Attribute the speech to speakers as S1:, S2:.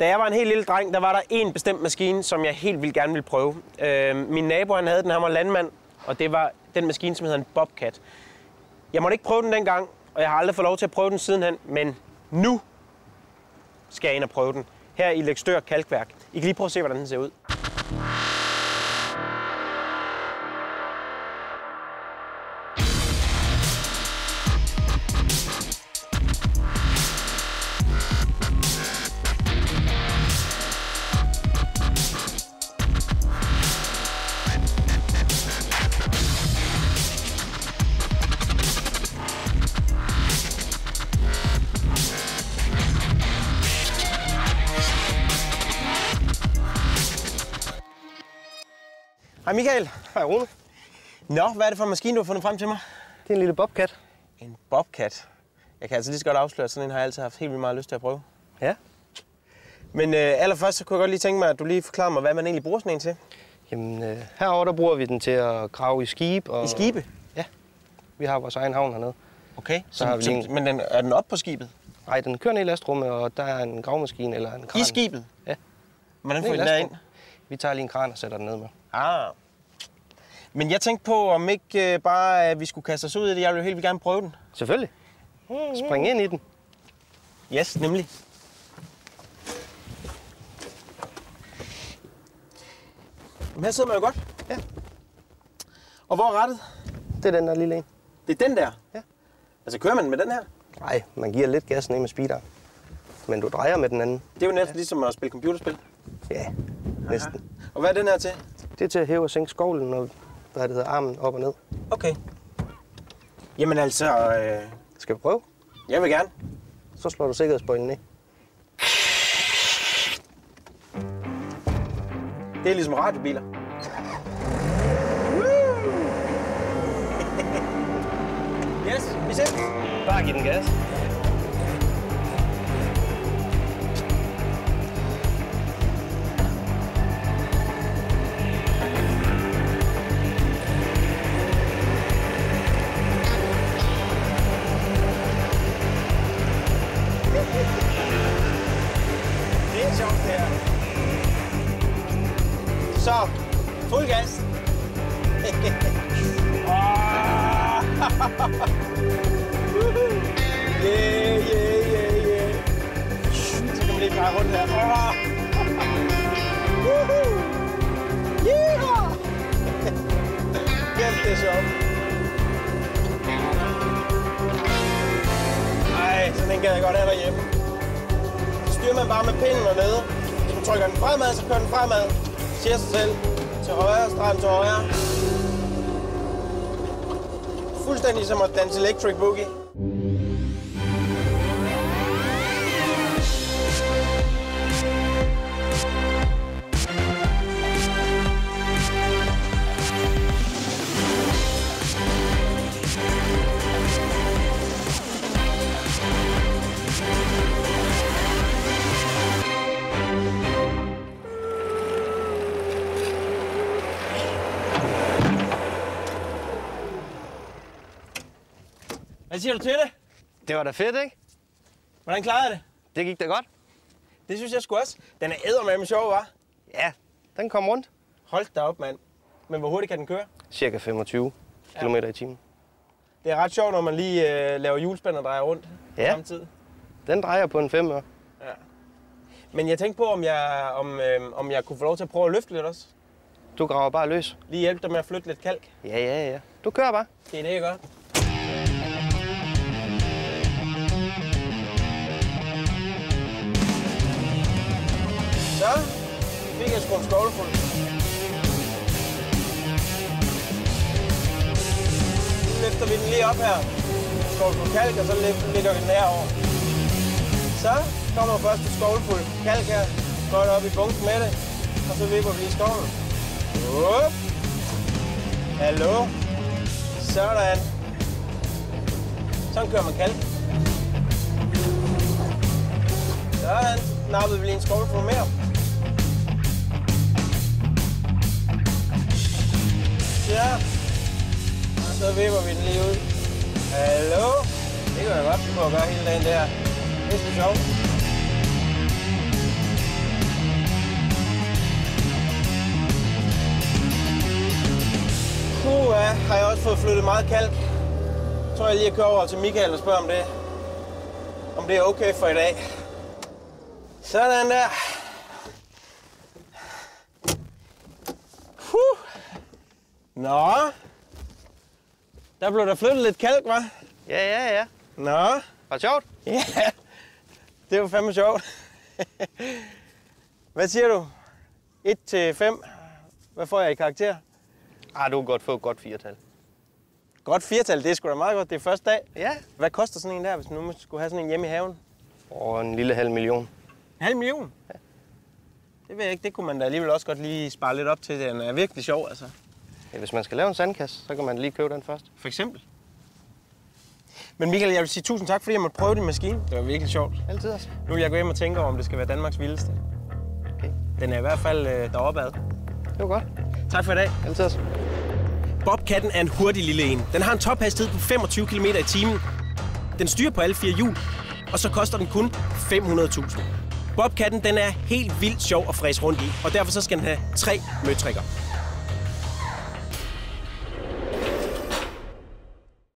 S1: Da jeg var en helt lille dreng, der var der en bestemt maskine, som jeg helt vildt gerne ville prøve. Min nabo, han havde den, han var landmand, og det var den maskine, som hedder en Bobcat. Jeg måtte ikke prøve den dengang, og jeg har aldrig fået lov til at prøve den sidenhen, men nu skal jeg ind og prøve den. Her i Løgstør Kalkværk. I kan lige prøve at se, hvordan den ser ud. Hej Michael.
S2: Hej Rune.
S1: Nå, hvad er det for en maskine, du har fundet frem til mig?
S2: Det er en lille Bobcat.
S1: En Bobcat? Jeg kan altså lige så godt afsløre, at sådan en har jeg altid haft helt vildt meget lyst til at prøve.
S2: Ja.
S1: Men allerførst så kunne jeg godt lige tænke mig, at du lige forklarer mig, hvad man egentlig bruger sådan en til.
S2: Jamen, herovre der bruger vi den til at grave i skib. Og...
S1: I skibe?
S2: Ja. Vi har vores egen havn hernede.
S1: Okay,
S2: Men
S1: er den oppe på skibet?
S2: Nej, den kører ned i lastrummet, og der er en gravemaskine eller en kran.
S1: I skibet?
S2: Ja.
S1: Hvordan får I den derind?
S2: Vi tager lige en kran og sætter den ned med.
S1: Ah. Men jeg tænkte på, om ikke bare vi skulle kaste os ud i det. Jeg ville jo helt vildt gerne prøve den.
S2: Selvfølgelig. Spring ind i den.
S1: Yes, nemlig. Men her sidder man jo godt.
S2: Ja.
S1: Og hvor er rattet?
S2: Det er den der lille en.
S1: Det er den der?
S2: Ja.
S1: Altså kører man med den her?
S2: Nej, man giver lidt gas ned med speederen. Men du drejer med den anden.
S1: Det er jo næsten ligesom at spille computerspil.
S2: Ja, næsten.
S1: Aha. Og hvad er den her til?
S2: Det er til at hæve og sænke skovlen og armen op og ned.
S1: Okay. Jamen altså...
S2: Skal vi prøve?
S1: Jeg vil gerne.
S2: Så slår du sikkerhedsbøjlen ned.
S1: Det er ligesom radiobiler. Yes, vi ses.
S2: Bare giv den gas.
S1: Det er sjovt, det her. Så, fuld gas. Yeah. Så kan man lige pege rundt her. Yeah! Kæft, det er sjovt. Ej, sådan en gad jeg godt have derhjemme. Så styrer man bare med pinden og nede. Hvis man trykker den fremad, så kører den fremad. Siger sig selv. Til højre, stram til højre. Fuldstændig som at danse Electric Boogie. Hvad siger du til det?
S2: Det var da fedt, ikke?
S1: Hvordan klarede jeg det?
S2: Det gik da godt.
S1: Det synes jeg sgu også. Den er eddermame sjov, hva'?
S2: Ja, den kom rundt.
S1: Hold da op, mand. Men hvor hurtigt kan den køre?
S2: Cirka 25 km i timen.
S1: Det er ret sjovt, når man lige laver hjulspænd og drejer rundt samtidig.
S2: Den drejer på en 5 år.
S1: Ja. Men jeg tænkte på, om jeg kunne få lov til at prøve at løfte lidt også.
S2: Du graver bare løs.
S1: Lige hjælpe dig med at flytte lidt kalk.
S2: Ja. Du kører bare.
S1: Det er det, jeg gør. Så fik jeg sgu en skovlefuld. Nu løfter vi den lige op her. Skovlefuld kalk, og så lægger vi den herover. Så kommer først en skovlefuld kalk her. Godt op i bunken med det. Og så vipper vi lige skovlen. Up. Hallo. Sådan. Sådan kører man kalk. Sådan. Nappede vi lige en skovlefuld mere. Ja. Og så vipper vi den lige ud. Hallo. Det kan jeg godt prøve at gøre hele dagen der. Det er sgu sjovt. har jeg også fået flyttet meget kalk. Så tror jeg lige at køre over til Michael og spørge om det er okay for i dag. Sådan der. Nå. Der blev der flyttet lidt kalk, hva'?
S2: Ja.
S1: Nå.
S2: Var det sjovt?
S1: Ja, det var fandme sjovt. Hvad siger du? 1-5. Hvad får jeg i karakter?
S2: Du kan godt få et godt 4-tal.
S1: Godt 4-tal, det er sgu da meget godt. Det er første dag.
S2: Ja.
S1: Hvad koster sådan en der, hvis nu skulle have sådan en hjemme i haven?
S2: Og en lille 500.000.
S1: 500.000? Ja. Det ved jeg ikke. Det kunne man da alligevel også godt lige spare lidt op til. Den er virkelig sjov, altså.
S2: Ja, hvis man skal lave en sandkasse, så kan man lige købe den først.
S1: For eksempel. Men Michael, jeg vil sige tusind tak, fordi jeg måtte prøve din maskine. Det var virkelig sjovt.
S2: Altid også.
S1: Nu vil jeg gå hjem og tænke over, om det skal være Danmarks vildeste.
S2: Okay.
S1: Den er i hvert fald deroppe ad.
S2: Det var godt.
S1: Tak for i dag.
S2: Altid også.
S1: Bobcatten er en hurtig lille en. Den har en tophastighed på 25 km i timen. Den styrer på alle 4 hjul, og så koster den kun 500.000. Bobcatten den er helt vildt sjov at fræse rundt i, og derfor så skal den have 3 møtrikker.